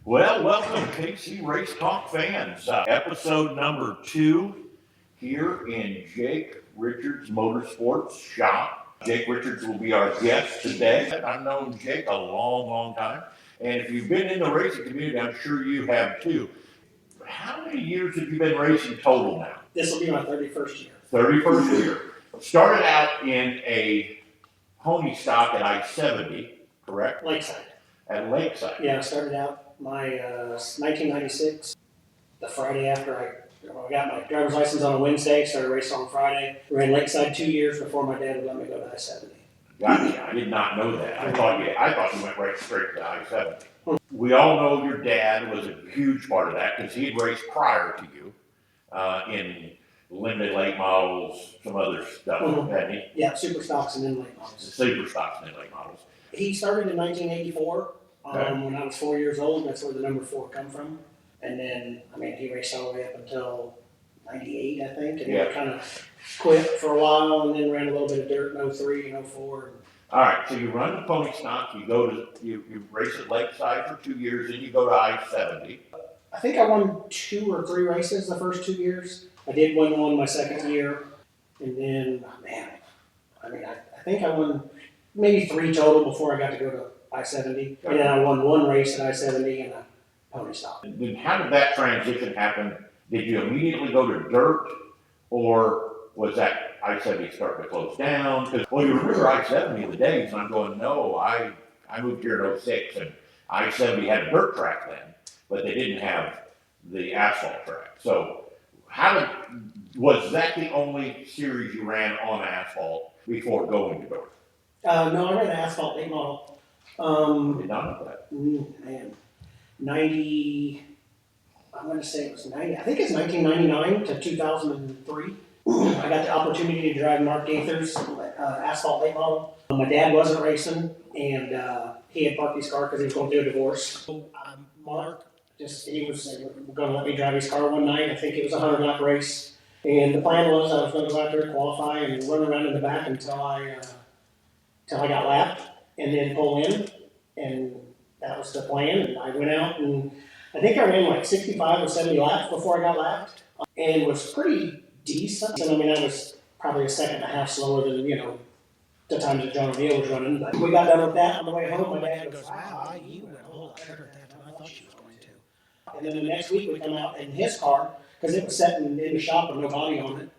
Well, welcome, KC Race Talk fans. Episode number 2 here in Jake Richards Motorsports shop. Jake Richards will be our guest today. I've known Jake a long, long time. And if you've been in the racing community, I'm sure you have too. How many years have you been racing total now? This will be my 31st year. 31st year. Started out in a pony stock at I-70, correct? Lakeside. At Lakeside. Yeah, I started out my 1996, the Friday after I got my driver's license on a Wednesday, started racing on Friday. Ran Lakeside 2 years before my dad would let me go to I-70. Gotcha. I did not know that. I thought you went right straight to I-70. We all know your dad was a huge part of that because he'd raced prior to you in limited late models, some other stuff, hadn't he? Yeah, super stocks and then late models. Super stocks and then late models. He started in 1984 Okay. when I was 4 years old. That's where the number 4 come from. And then, he raced all the way up until 98, I think, and then kind of quit for a while and then ran a little bit of dirt in 03 and 04. All right, so you run the pony stock, you race at Lakeside for 2 years, then you go to I-70. I think I won 2 or 3 races the first 2 years. I did win one my second year, and then, I think I won maybe 3 total before I got to go to I-70, and then I won 1 race at I-70 and a pony stock. Then how did that transition happen? Did you immediately go to dirt, or was that I-70 starting to close down? Because, well, you remember I-70 in the days, and I'm going, no, I moved here in 06, and I-70 had a dirt track then, but they didn't have the asphalt track. So was that the only series you ran on asphalt before going to dirt? No, I ran an asphalt late model. Did not know that. 90, I'm going to say it was 90, I think it's 1999 to 2003. I got the opportunity to drive Mark Gaither's asphalt late model. My dad wasn't racing, and he had parked his car because he was going through a divorce. Mark, he was going to let me drive his car one night. I think it was a 100-lap race. And the plan was I was going to go out there, qualify, and run around in the back until I got lapped, and then pull in. And that was the plan. And I went out, and I think I ran like 65 or 70 laps before I got lapped, and was pretty decent. I was probably a second and a half slower than, the times that John O'Neill was running. But we got done with that on the way home. My dad goes, wow, you went a whole lot better at that than I thought she was going to. And then the next week we come out in his car, because it was sitting in the shop with no body on it.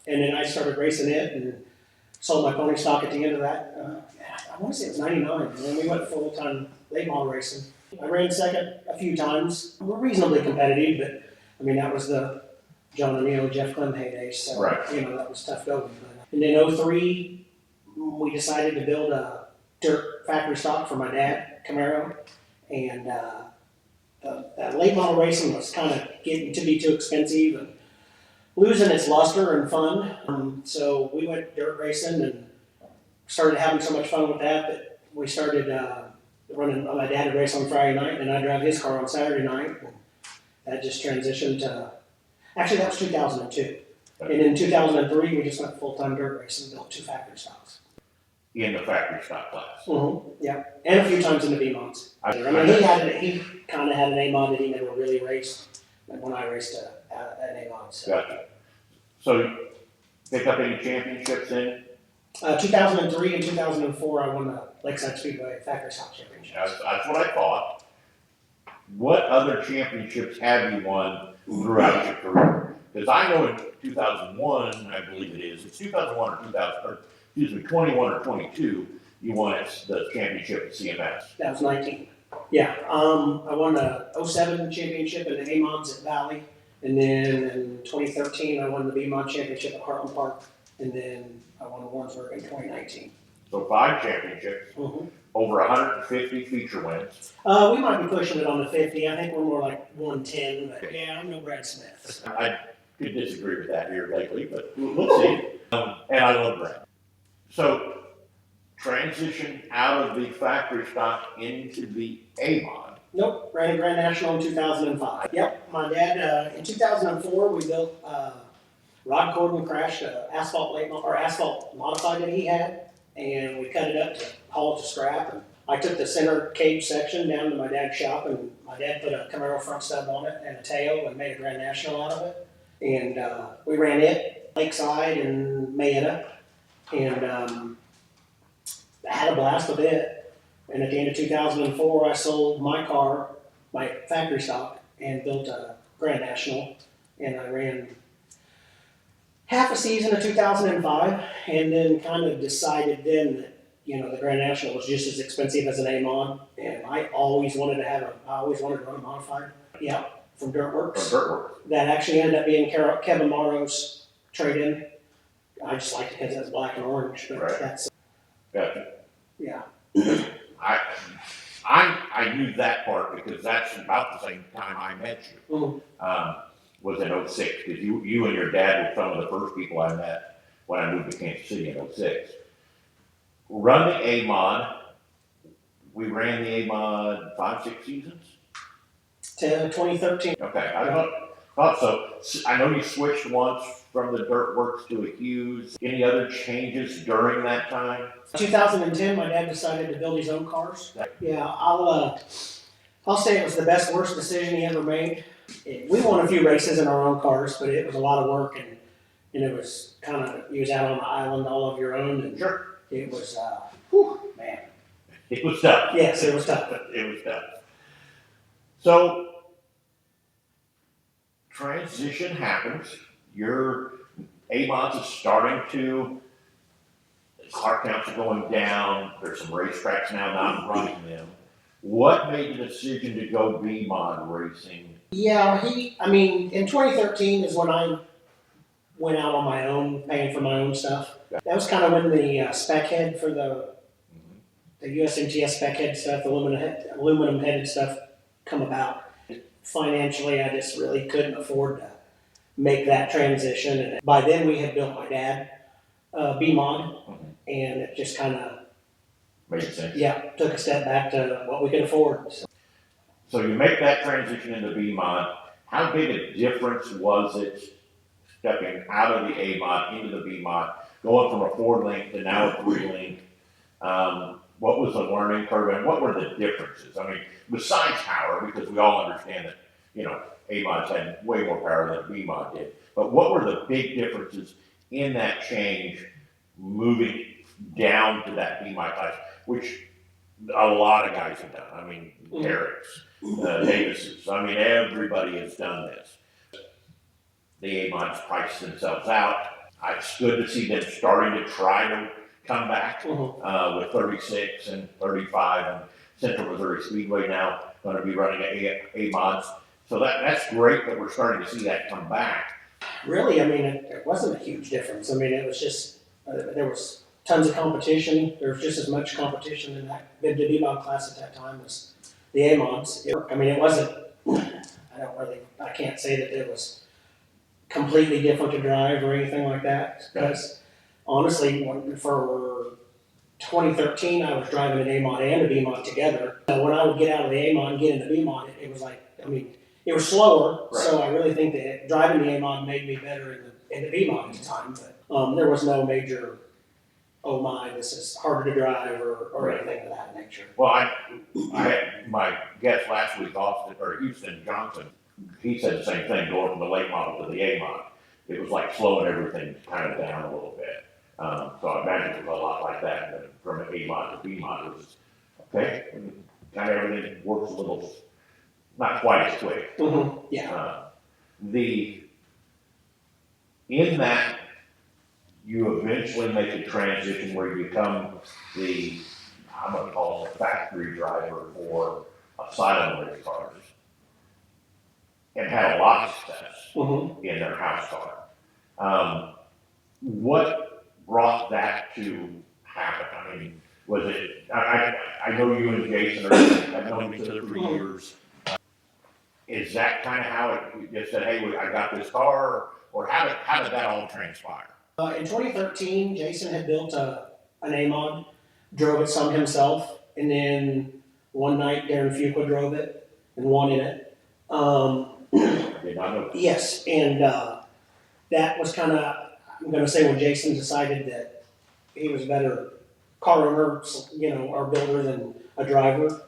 And then I started racing it and sold my pony stock at the end of that. I want to say it was 99. And then we went full-time late model racing. I ran second a few times. We're reasonably competitive, but that was the John O'Neill, Jeff Clem heydays. So, right. That was tough going. And then 03, we decided to build a dirt factory stock for my dad, Camaro. And that late model racing was kind of getting to be too expensive and losing its luster and fun. So we went dirt racing and started having so much fun with that we started running. My dad would race on Friday night, and I drive his car on Saturday night. And that just transitioned to, actually that was 2002. And in 2003, we just went full-time dirt racing and built 2 factory stocks. In the factory stock class. Yeah, and a few times in the B-mods. He kind of had an A-mod that he never really raced, like when I raced an A-mod. So. Gotcha. So, you picked up any championships in? 2003 and 2004, I won the Lakeside Speedway Factory Stock Championship. That's what I thought. What other championships have you won throughout your career? Because I know in 2001, I believe it is, it's 2001 or 21 or 22, you won the championship at CMS. That was 19. Yeah, I won the 07 championship in the A-mods at Valley, and then in 2013, I won the B-mod championship at Heartland Park, and then I won Warrensburg in 2019. So 5 championships, over 150 feature wins. We might be pushing it on the 50. I think we're more like 110, but yeah, I'm no Brad Smith. So. I could disagree with that here lately, but we'll see. And I love Brad. So, transition out of the factory stock into the A-mod. Nope, ran a Grand National in 2005. Yep, my dad, in 2004, we built Rod Corden crashed an asphalt modified that he had, and we cut it up to haul it to scrap and I took the center cage section down to my dad's shop, and my dad put a Camaro front stub on it and a tail and made a Grand National out of it. And we ran it, Lakeside and Mayetta, and I had a blast with it. And at the end of 2004, I sold my car, my factory stock, and built a Grand National. And I ran half a season of 2005, and then kind of decided then that, the Grand National was just as expensive as an A-Mod, and I always wanted to run a modified. Yeah, from Dirtworks. From Dirtworks. That actually ended up being Kevin Morrow's trade-in. I just liked it because it was black and orange, but Right. that's, Gotcha. yeah. I knew that part because that's about the same time I met you. Mhm. Was in '06, because you and your dad were some of the first people I met when I moved to Kansas City in '06. Run the A-Mod. We ran the A-Mod 5-6 seasons. To 2013. Okay, I thought so. I know you switched once from the Dirtworks to a Hughes. Any other changes during that time? 2010, my dad decided to build his own cars. Yeah, I'll say it was the best, worst decision he ever made. We won a few races in our own cars, but it was a lot of work, and it was kind of, you was out on the island all of your own, and Sure. it was, man. It was tough. Yes, it was tough. It was tough. So, transition happens. Your A-Mods is starting to, car counts are going down. There's some racetracks now not running them. What made the decision to go B-Mod racing? Yeah, in 2013 is when I went out on my own, paying for my own stuff. That was kind of when the spec head for the USMTS spec head stuff, the aluminum headed stuff come about. Financially, I just really couldn't afford to make that transition. And by then we had built my dad B-Mod, and it just kind of Made sense. took a step back to what we could afford. So you make that transition into B-Mod. How big a difference was it stepping out of the A-Mod into the B-Mod, going from a 4-link to now a 3-link? What was the learning curve, and what were the differences? I mean, besides power, because we all understand that, A-Mods had way more power than a B-Mod did. But what were the big differences in that change moving down to that B-Mod class, which a lot of guys have done? I mean, Garrett's, Davis's, everybody has done this. The A-Mods priced themselves out. It's good to see them starting to try to come back with 36 and 35, and Central Missouri Speedway now going to be running A-Mods. So that's great that we're starting to see that come back. Really, it wasn't a huge difference. It was just, there was tons of competition. There was just as much competition in the B-Mod class at that time as the A-Mods. It wasn't, I can't say that it was completely different to drive or anything like that. Because honestly, for 2013, I was driving an A-Mod and a B-Mod together. When I would get out of the A-Mod and get into B-Mod, it was like, it was slower. Right. So I really think that driving the A-Mod made me better in the B-Mod at the time. But there was no major, oh my, this is harder to drive or anything of that nature. Well, I had my guest last week, Houston Johnson. He said the same thing, going from the late model to the A-Mod. It was like slowing everything kind of down a little bit. So I imagine it was a lot like that. But from an A-Mod to B-Mod, it was okay. Kind of everything works a little, not quite as quick. Yeah. In that, you eventually make a transition where you become I'm going to call it a factory driver for asylum race cars, and had a lot of success in their house car. What brought that to happen? Was it, I know you and Jason have known each other for years. Is that kind of how it just said, hey, I got this car, or how did that all transpire? In 2013, Jason had built an A-Mod, drove it some himself, and then one night Darren Fuqua drove it and won in it. I did not know that. Yes, and that was kind of, I'm going to say, when Jason decided that he was a better car owner, or builder than a driver.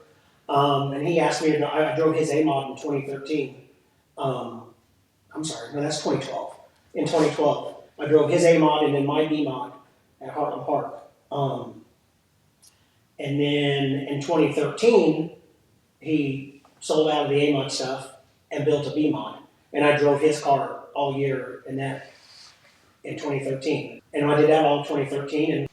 And he asked me to, I drove his A-Mod in 2013. I'm sorry, no, that's 2012. In 2012, I drove his A-Mod and then my B-Mod at Heartland Park. And then in 2013, he sold out of the A-Mod stuff and built a B-Mod. And I drove his car all year in that in 2013. And I did that all 2013, and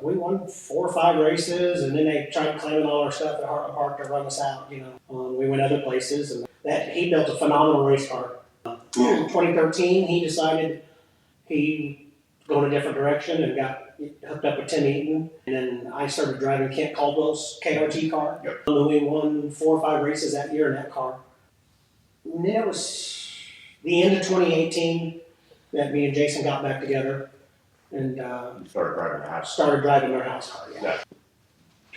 we won 4 or 5 races, and then they tried claiming all our stuff at Heartland Park to run us out, we went other places, and he built a phenomenal race car. 2013, he decided he going a different direction and got hooked up with Tim Eaton, and then I started driving Kent Caldwell's KRT car. Yep. And we won 4 or 5 races that year in that car. And then it was the end of 2018 that me and Jason got back together and You started driving the house. started driving their house car. Yeah.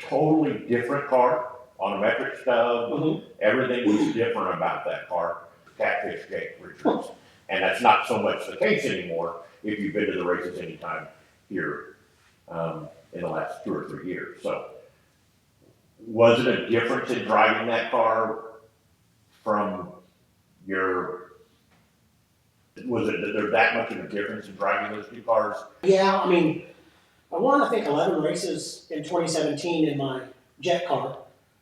Totally different car on a metric stub. Mhm. Everything was different about that car. Catfish Jake Richards. And that's not so much the case anymore if you've been to the races anytime here in the last 2 or 3 years. So was it a difference in driving that car from was there that much of a difference in driving those 2 cars? Yeah, I mean, I won, I think, 11 races in 2017 in my jet car.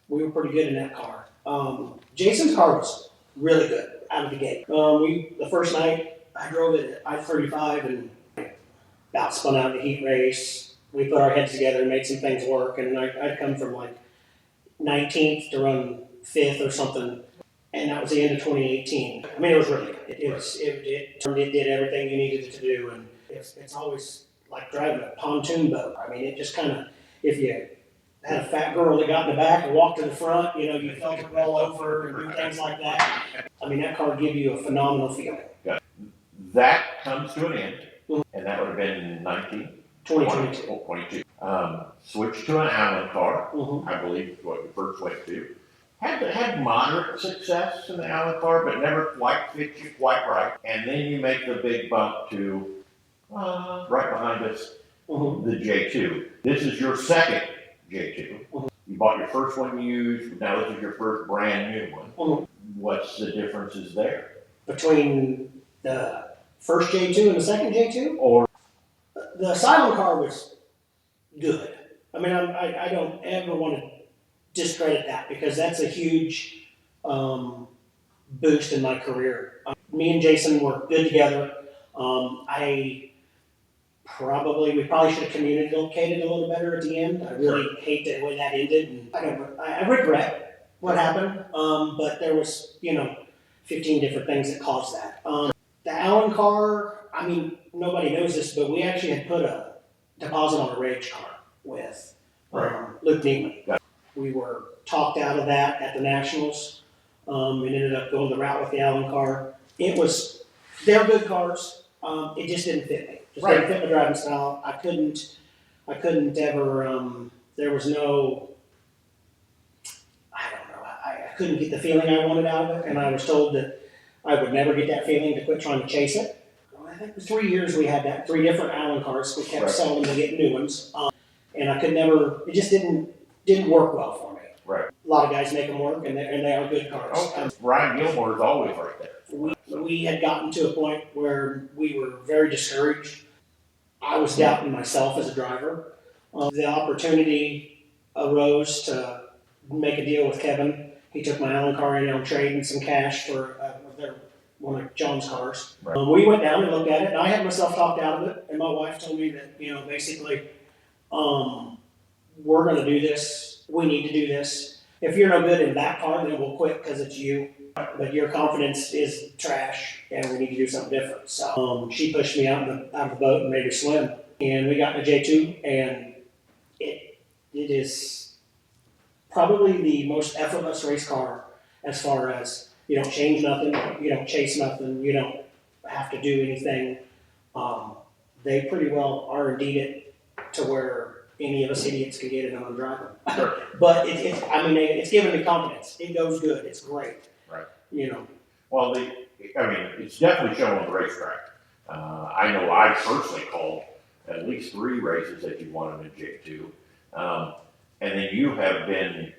We were pretty good in that car. Jason's car was really good out of the gate. The first night, I drove it at I-35 and about spun out in the heat race. We put our heads together and made some things work, and I'd come from like 19th to run 5th or something, and that was the end of 2018. I mean, it was really good. It did everything you needed it to do, and it's always like driving a pontoon boat. I mean, it just kind of, if you had a fat girl that got in the back and walked to the front, you felt it roll over and do things like that. I mean, that car would give you a phenomenal feeling. That comes to an end, and that would have been 2022. 22. Switched to an Allen car, Mhm. I believe is what you first went to. Had moderate success in the Allen car, but never quite fit you quite right. And then you make the big bump to right behind us, Mhm. the J2. This is your second J2. You bought your first one used, now this is your first brand new one. Mhm. What's the differences there? Between the first J2 and the second J2, Or the Asylum car was good. I mean, I don't ever want to discredit that because that's a huge boost in my career. Me and Jason were good together. We probably should have communicated a little better at the end. I really hate the way that ended, and I regret what happened. But there was 15 different things that caused that. The Allen car, I mean, nobody knows this, but we actually had put a deposit on a Rage car with Luke Neiman. Got We were talked out of that at the Nationals and ended up going the route with the Allen car. They're good cars. It just didn't fit me. Just didn't fit my driving style. I couldn't ever, there was no, I don't know, I couldn't get the feeling I wanted out of it, and I was told that I would never get that feeling to quit trying to chase it. I think for 3 years we had that, 3 different Allen cars. We kept selling them to get new ones. And I could never, it just didn't work well for me. Right. A lot of guys make them work, and they are good cars. Ryan Gilmore is always right there. We had gotten to a point where we were very discouraged. I was doubting myself as a driver. The opportunity arose to make a deal with Kevin. He took my Allen car in on trade and some cash for one of John's cars. Right. We went down and looked at it, and I had myself talked out of it. And my wife told me that basically, we're going to do this. We need to do this. If you're no good in that car, then we'll quit because it's you. But your confidence is trash, and we need to do something different. So she pushed me out of the boat and made me swim. And we got in a J2, and it is probably the most effortless race car as far as you don't change nothing, you don't chase nothing, you don't have to do anything. They pretty well R&D'd it to where any of us idiots can get it on driving. But it's given me confidence. It goes good. It's great. Right. Well, it's definitely shown on the racetrack. I know I personally called at least 3 races that you won in a J2. and then you have been,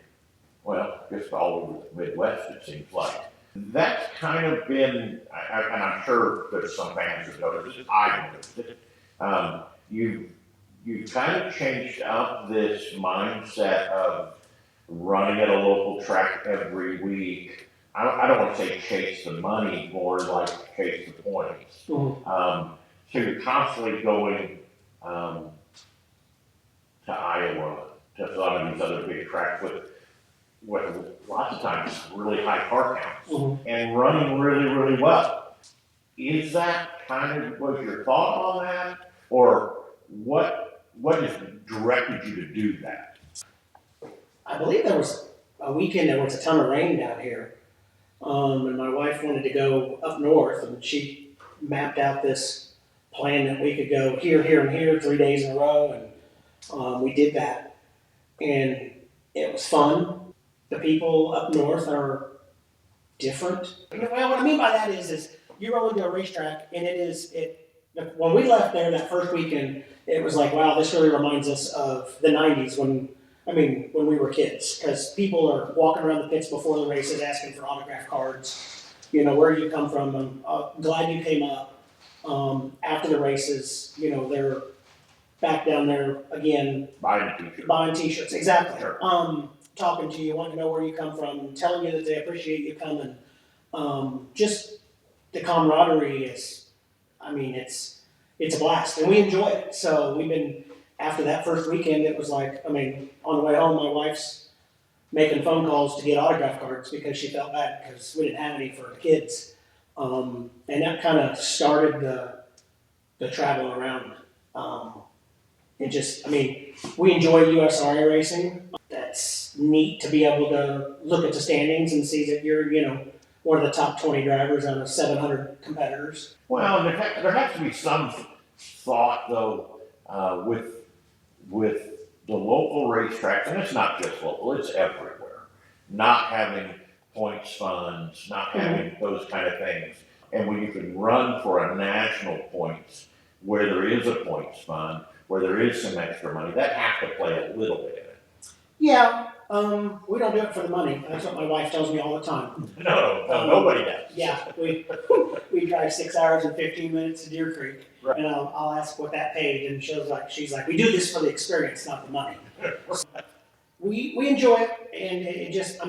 well, just all over the Midwest, it seems like. That's kind of been, and I'm sure there's some fans that notice it, I noticed it. You've kind of changed up this mindset of running at a local track every week. I don't want to say chase the money, more like chase the points. So you're constantly going to Iowa, to a lot of these other big tracks with lots of times really high car counts and running really, really well. Is that kind of was your thought on that, or what has directed you to do that? I believe there was a weekend there was a ton of rain down here, and my wife wanted to go up north, and she mapped out this plan that we could go here, here, and here 3 days in a row, and we did that, and it was fun. The people up north are different. Well, what I mean by that is you roll into a racetrack, and when we left there that first weekend, it was like, wow, this really reminds us of the 90s when we were kids, because people are walking around the pits before the races asking for autograph cards. Where you come from. I'm glad you came up. After the races, they're back down there again. Buying t-shirts, exactly. Sure. Talking to you, wanting to know where you come from, telling you that they appreciate you coming. Just the camaraderie is, it's a blast, and we enjoy it. So we've been, after that first weekend, it was like, on the way home, my wife's making phone calls to get autograph cards because she felt bad because we didn't have any for the kids. And that kind of started the travel around. We enjoy USRA racing. That's neat to be able to look at the standings and see that you're, one of the top 20 drivers out of 700 competitors. Well, there has to be some thought, though, with the local racetracks, and it's not just local, it's everywhere. Not having points funds, not having those kind of things. And when you can run for a national points, where there is a points fund, where there is some extra money, that has to play a little bit in it. Yeah, we don't do it for the money. That's what my wife tells me all the time. No, nobody does. Yeah, we drive 6 hours and 15 minutes to Deer Creek, right. And I'll ask what that paid, and she's like, we do this for the experience, not the money. We enjoy it, and it just, I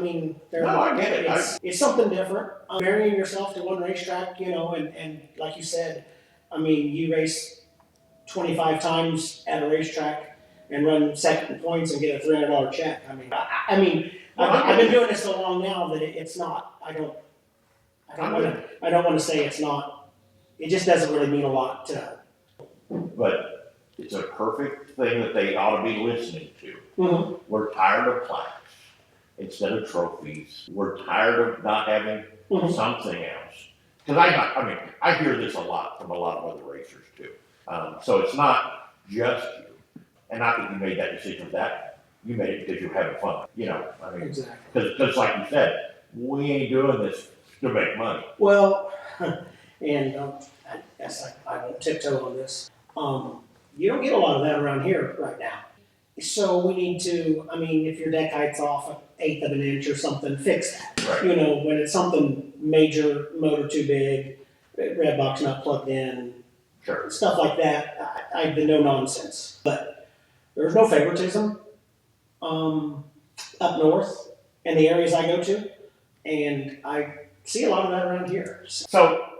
get it. It's something different. Marrying yourself to one racetrack, and like you said, you race 25 times at a racetrack and run second in points and get a $300 check. I've been doing this so long now that it's not. I don't want to say it's not. It just doesn't really mean a lot to. But it's a perfect thing that they ought to be listening to. Mm-hmm. We're tired of plaques instead of trophies. We're tired of not having something else. Because I hear this a lot from a lot of other racers too. So it's not just you. And not that you made that decision you made it because you're having fun. Exactly. Because like you said, we ain't doing this to make money. Well, and I guess I won't tiptoe on this. You don't get a lot of that around here right now. So we need to, if your deck height's off an eighth of an inch or something, fix that. Right. When it's something major, motor too big, red box not plugged in, Sure. Stuff like that, I've been no nonsense. But there's no favoritism up north in the areas I go to, and I see a lot of that around here. So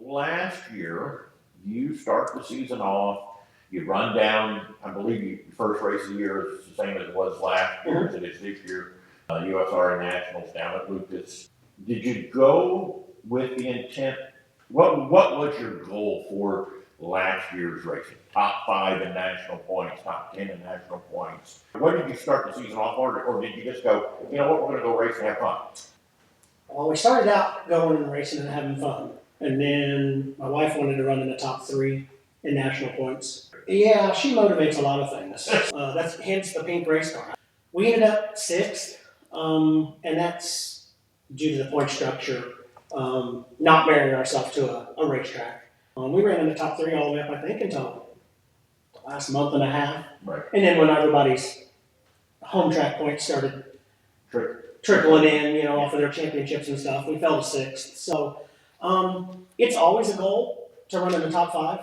last year, you start the season off, you run down, I believe your first race of the year is the same as it was last year, as it is this year, USRA Nationals down at Lucas. Did you go with the intent, what was your goal for last year's racing? Top 5 in national points, top 10 in national points. When did you start the season off, or did you just go, you know what, we're going to go race and have fun? Well, we started out going and racing and having fun. And then my wife wanted to run in the top 3 in national points. Yeah, she motivates a lot of things. That's hence the pink race car. We ended up 6th, and that's due to the point structure, not marrying ourselves to a racetrack. We ran in the top 3 all the way up, I think, until the last month and a half. Right. And then when everybody's home track points started Trick. trickling in, off of their championships and stuff. We fell to sixth. So it's always a goal to run in the top 5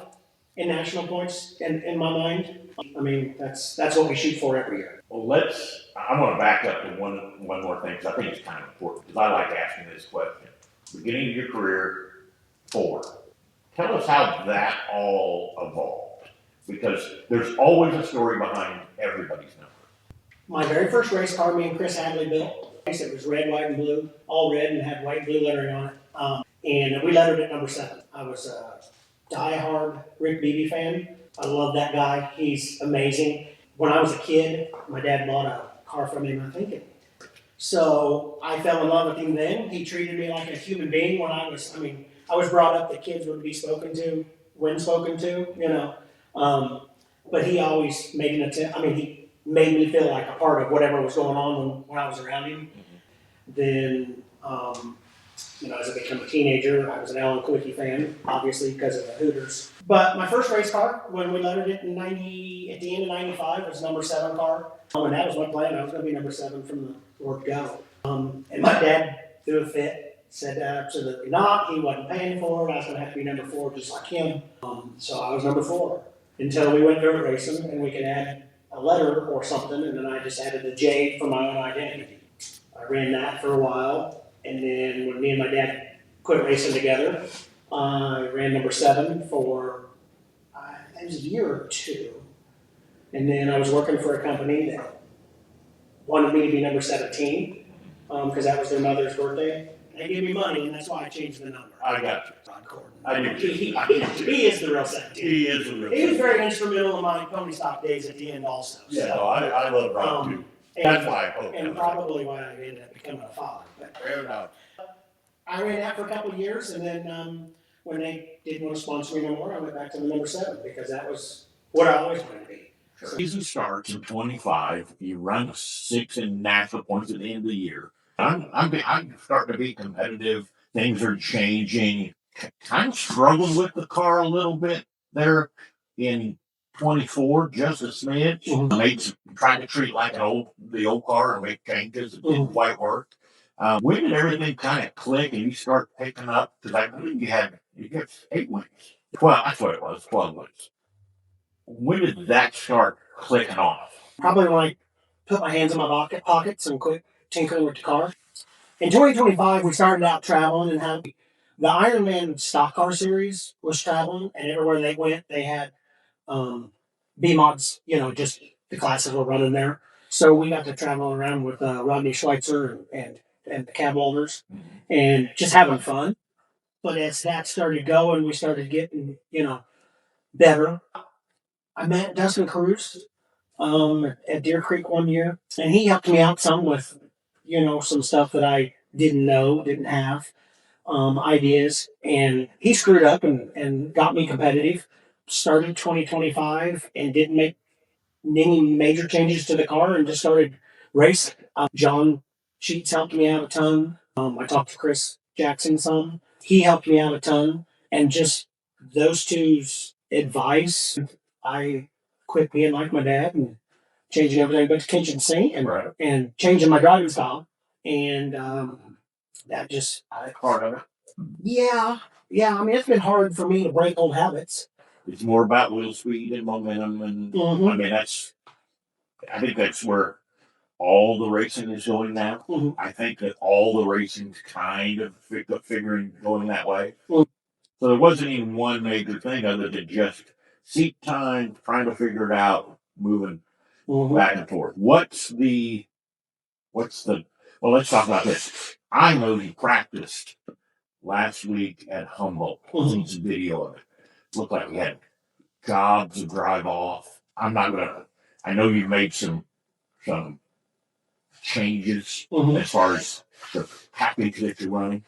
in national points in my mind. I mean, that's what we shoot for every year. Well, I want to back up to one more thing, because I think it's kind of important, because I like asking this question. Beginning of your career, 4. Tell us how that all evolved, because there's always a story behind everybody's number. My very first race car, me and Chris Hadley built. It was red, white, and blue, all red, and had white and blue lettering on it. And we lettered at number 7. I was a diehard Rick Beebe fan. I love that guy. He's amazing. When I was a kid, my dad bought a car from him, I think. So I fell in love with him then. He treated me like a human being when I was brought up that kids were to be spoken to, when spoken to, but he always made an attempt. He made me feel like a part of whatever was going on when I was around him. Then, as I became a teenager, I was an Alan Quickie fan, obviously because of the Hooters. But my first race car, when we lettered it at the end of '95, was number 7 car. And that was my plan. I was going to be number 7 from the word go. And my dad threw a fit, said absolutely not. He wasn't paying for it. I was going to have to be number 4 just like him. So I was number 4 until we went dirt racing and we could add a letter or something. And then I just added the J for my own identity. I ran that for a while. And then when me and my dad quit racing together, I ran number 7 for, it was a year or 2. And then I was working for a company that wanted me to be number 17 because that was their mother's birthday. They gave me money, and that's why I changed the number. I got you. Rod Gordon. I knew you. He is the real 17. He is the real. He was very instrumental in my pony stock days at the end also. Yeah, no, I love Rod too. That's why I hope. And probably why I ended up becoming a father. But fair enough. I ran that for a couple of years, and then when they didn't want to sponsor me no more, I went back to the number 7 because that was what I always wanted to be. Season starts in 25. You run 6 in national points at the end of the year. I'm starting to be competitive. Things are changing. Kind of struggling with the car a little bit there in 24, just a smidge. Trying to treat like the old car and make changes. It didn't quite work. When did everything kind of click and you start picking up? Because I believe you got 8 wins. 12, that's what it was, 12 wins. When did that start clicking off? Probably when I put my hands in my pockets and quit tinkering with the car. In 2025, we started out traveling and had the Ironman stock car series was traveling, and everywhere they went, they had B-mods, just the classes were running there. So we got to travel around with Rodney Schweitzer and the cab welders and just having fun. But as that started going, we started getting, better. I met Dustin Cruz at Deer Creek one year, and he helped me out some with, some stuff that I didn't have, ideas. And he screwed up and got me competitive. Started 2025 and didn't make any major changes to the car and just started racing. John Sheets helped me out a ton. I talked to Chris Jackson some. He helped me out a ton. And just those two's advice, I quit being like my dad and changing everything but the kitchen sink and changing my driving style. And that just... Part of it. Yeah. It's been hard for me to break old habits. It's more about wheel speed and momentum. And I think that's where all the racing is going now. I think that all the racing's kind of figuring going that way. So there wasn't even one major thing other than just seat time, trying to figure it out, moving back and forth. Well, let's talk about this. I know you practiced last week at Humboldt. I've seen some video of it. Looked like we had jobs to drive off. I know you made some changes as far as the package that you're running.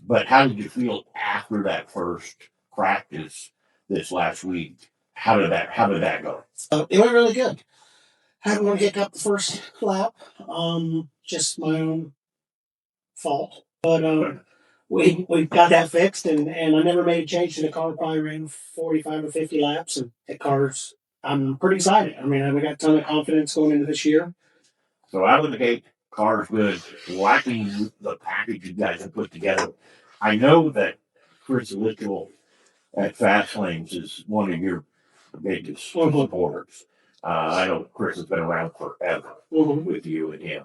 But how did you feel after that first practice this last week? How did that go? It went really good. Had one hiccup the first lap, just my own fault. But we got that fixed, and I never made a change to the car. Probably ran 45 or 50 laps, and the car's. I'm pretty excited. We got a ton of confidence going into this year. So out of the gate, car's good. Liking the package you guys have put together. I know that Chris Litchell at Fast Lanes is one of your biggest supporters. I know Chris has been around forever with you and him.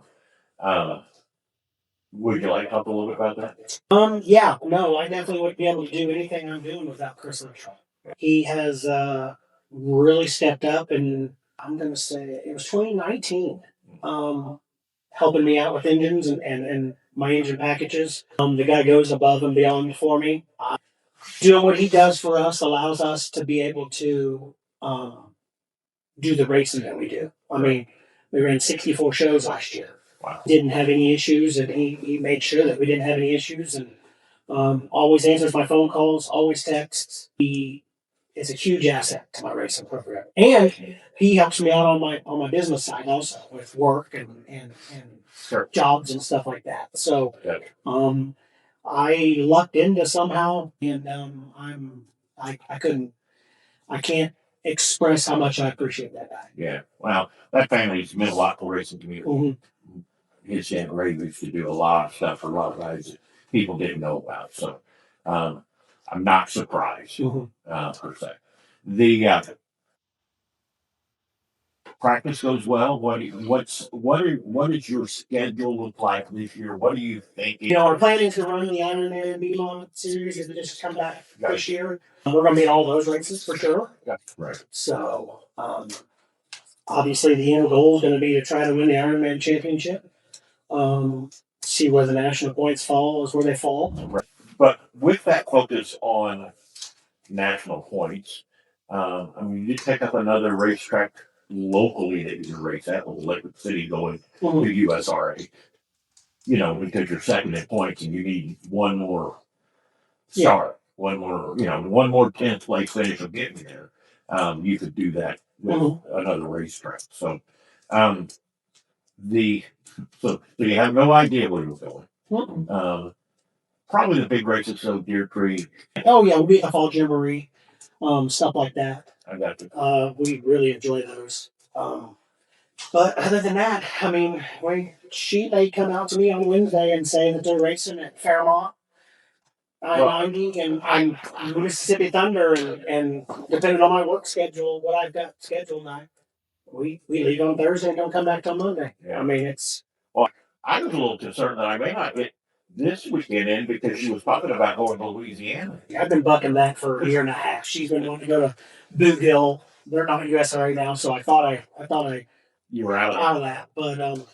Would you like to talk a little bit about that? Yeah, no, I definitely wouldn't be able to do anything I'm doing without Chris Litchell. He has really stepped up, and I'm going to say it was 2019, helping me out with engines and my engine packages. The guy goes above and beyond for me. Doing what he does for us allows us to be able to do the racing that we do. I mean, we ran 64 shows last year. Wow. Didn't have any issues, and he made sure that we didn't have any issues, and always answers my phone calls, always texts. He is a huge asset to my racing program, and he helps me out on my business side also with work and Sure. jobs and stuff like that. So Good. I lucked into somehow, and I can't express how much I appreciate that guy. Yeah. Well, that family's meant a lot to the racing community. Mm-hmm. His dad Ray used to do a lot of stuff for a lot of guys that people didn't know about. So I'm not surprised per se. The practice goes well. What does your schedule look like this year? What do you think? You know, our plan is to run the Ironman Milan series if it just come back this year. We're going to be in all those races for sure. Right. So, obviously, the end goal is going to be to try to win the Ironman championship. See where the national points fall is where they fall. Right. But with that focus on national points, I mean, you pick up another racetrack locally that you can race at, with Electric City going to USRA. You know, because you're second in points and you need one more start, one more 10th place finish of getting there. You could do that with another racetrack. So, so you have no idea where you're going. Probably the big races, so Deer Creek. Oh yeah, we'll be at the Fall Jamboree, stuff like that. I got you. We really enjoy those. But other than that, I mean, they come out to me on Wednesday and say that they're racing at Fairmont, I-90, and I'm Mississippi Thunder, and depending on my work schedule, what I've got scheduled, we leave on Thursday and don't come back till Monday. Yeah. I mean, it's. Well, I was a little concerned that I may not get this weekend in because she was talking about going to Louisiana. I've been bucking that for a year and a half. She's been wanting to go to Boot Hill. They're not in USRA now, so I thought you were out of that. But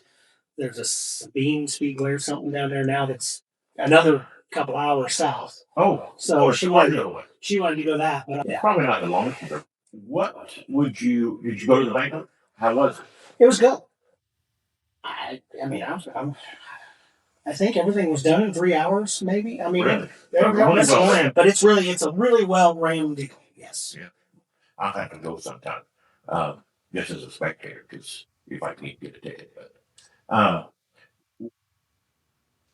there's a Sabine Speedway or something down there now that's another couple hours south. Oh, so she wanted to go that, but probably not the longest trip. What did you go to the banquet? How was it? It was good. I mean, I think everything was done in 3 hours, maybe. I mean, really? But it's a really well ran deal. Yes. Yeah. I'll have to go sometime, just as a spectator, because if I can't get a ticket. But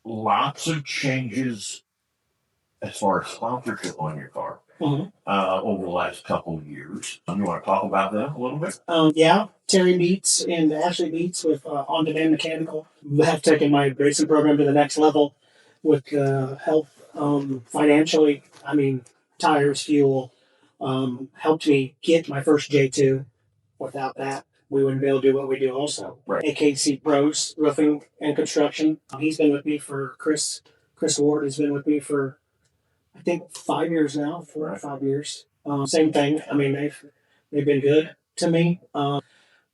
lots of changes as far as sponsorship on your car over the last couple of years. You want to talk about them a little bit? Yeah, Terry Beats and Ashley Beats with On Demand Mechanical have taken my racing program to the next level with help financially. I mean, tires, fuel, helped me get my first J2. Without that, we wouldn't be able to do what we do also. Right. AKC Pros, Roofing and Construction. He's been with me for Chris Ward has been with me for, I think, 5 years now, 4 or 5 years. Same thing. I mean, they've been good to me.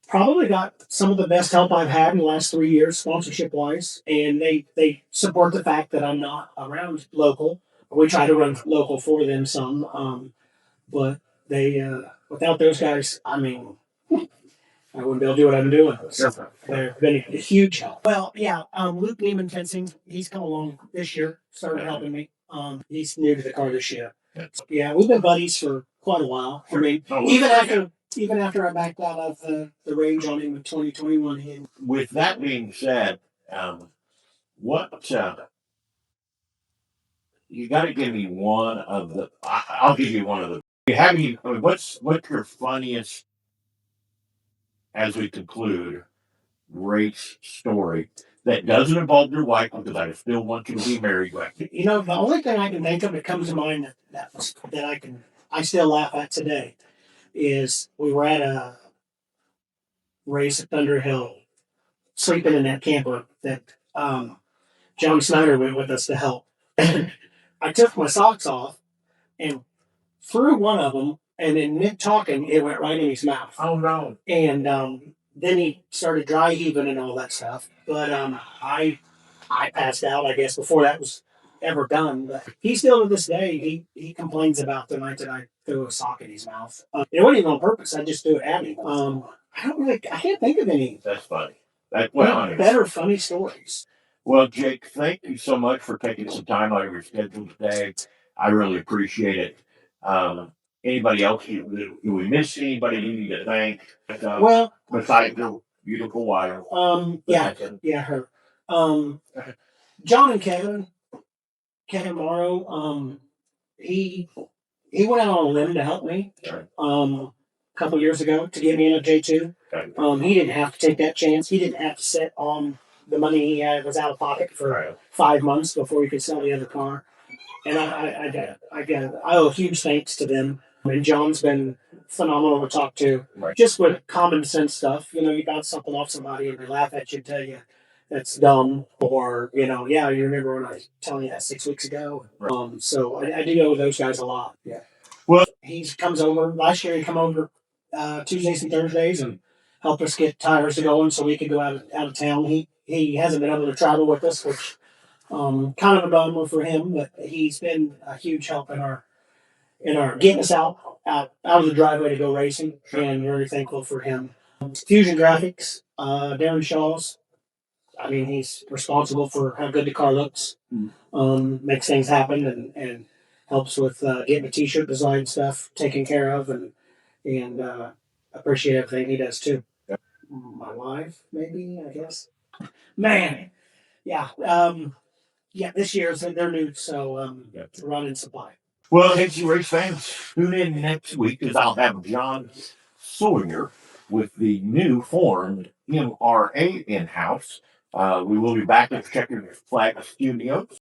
Probably got some of the best help I've had in the last 3 years, sponsorship wise, and they support the fact that I'm not around local. We try to run local for them some, but they without those guys, I mean, I wouldn't be able to do what I'm doing. So they've been a huge help. Well, yeah, Luke Neiman Fencing, he's come along this year, started helping me. He's new to the car this year. Yeah, we've been buddies for quite a while. I mean, even after I backed out of the range on him in 2021. With that being said, what you got to give me one of the. I'll give you one of the. What's your funniest? As we conclude, race story that doesn't involve your wife, because I still want you to be married. You know, the only thing I can think of that comes to mind that I still laugh at today is we were at a race at Thunder Hill, sleeping in that camper that John Snyder went with us to help. And I took my socks off and threw one of them, and in mid talking, it went right in his mouth. Oh no! And then he started dry heaving and all that stuff. But I passed out, I guess, before that was ever done. But he still to this day he complains about the night that I threw a sock in his mouth. It wasn't even on purpose. I just threw it at him. I can't think of any. That's funny. That's well, better funny stories. Well, Jake, thank you so much for taking some time out of your schedule today. I really appreciate it. Anybody else? Do we miss anybody you need to thank? Well, besides your beautiful wife. Yeah, her. John and Kevin Morrow. He went out on a limb to help me. A couple years ago to get me in a J2. He didn't have to take that chance. He didn't have to sit on the money he had was out of pocket for 5 months before he could sell the other car. And I owe huge thanks to them. And John's been phenomenal to talk to. Right. Just with common sense stuff. You know, you bounce something off somebody and they laugh at you and tell you that's dumb. Or, you remember when I was telling you that 6 weeks ago. Right. So I do owe those guys a lot. Yeah. Well, he comes over. Last year he come over Tuesdays and Thursdays and help us get tires going so we could go out of town. He hasn't been able to travel with us, which kind of a bummer for him, but he's been a huge help in our getting us out of the driveway to go racing, and very thankful for him. Fusion Graphics, Darren Shaw's. I mean, he's responsible for how good the car looks. Makes things happen and helps with getting the t-shirt design stuff taken care of, and appreciate everything he does too. My wife, maybe, I guess. Man, yeah. This year they're new, so run in supply. Well, Hicks Race fans, tune in next week because I'll have John Sawyer with the new formed MRA in-house. We will be back at Checker Flag Studios.